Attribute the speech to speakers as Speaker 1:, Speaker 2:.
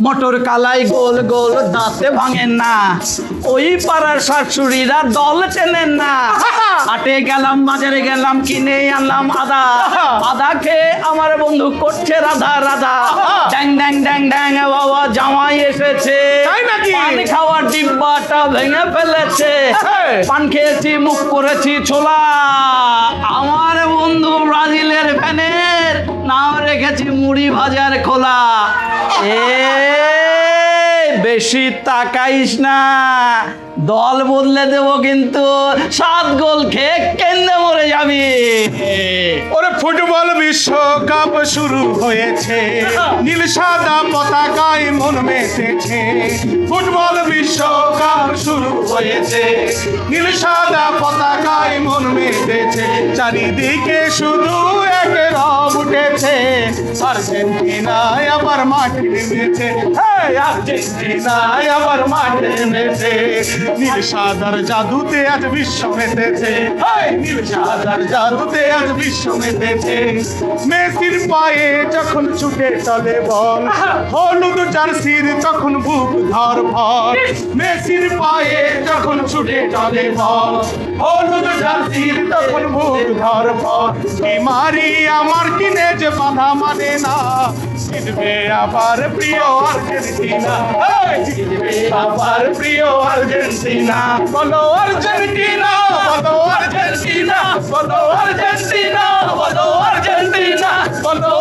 Speaker 1: মটর কালাই গোল গোল দাঁতে ভাঙেন না, ওই পাড়ার শাশুড়িরা দল চেনেন না। হাটে গেলাম বাজারে গেলাম কিনে আনলাম আদা, আদা খেয়ে আমার বন্ধু করছে রাধা রাধা। ড্যাং ড্যাং ড্যাং ড্যাং বাবা জামাই এসেছে,
Speaker 2: তাই নাকি?
Speaker 1: পান খাওয়ার ডিব্বাটা ভেঙে ফেলেছে। পান খেয়েছি মুখ করেছি ছোলা, আমার বন্ধু ব্রাজিলের ফ্যানের নাম রেখেছি মুড়ি ভাজার খোলা। বেশি তাকাইস না, দল বদলে দেবো কিন্তু 7 গোল খেয়ে কেন্দ্রে মরে যাবি।
Speaker 2: ওরে ফুটবল বিশ্বকাপ শুরু হয়েছে, নীল সাদা পতাকায় মন মেতেছে। ফুটবল বিশ্বকাপ শুরু হয়েছে, নীল সাদা পতাকায় মন মেতেছে। চারিদিকে শুধু এক রব উঠেছে, আর্জেন্টিনায় আবার মাঠে নেমেছে। আর্জেন্টিনায় আবার মাঠে নেমেছে। নীল সাদার জাদুতে আজ বিশ্ব মেতেছে, নীল সাদার জাদুতে আজ বিশ্ব মেতেছে। মেসির পায়ে যখন ছুটে চলে বল, হলুদ জার্সির তখন বুক ধর ভর। মেসির পায়ে যখন ছুটে চলে বল, হলুদ জার্সির তখন বুক ধর ভর। বিমারি আমার কিনে যে বাধা মানে না, জিতবে আবার প্রিয় আর্জেন্টিনা, জিতবে আবার প্রিয় আর্জেন্টিনা। বলো আর্জেন্টিনা, বলো আর্জেন্টিনা, বলো আর্জেন্টিনা, বলো আর্জেন্টিনা, বলো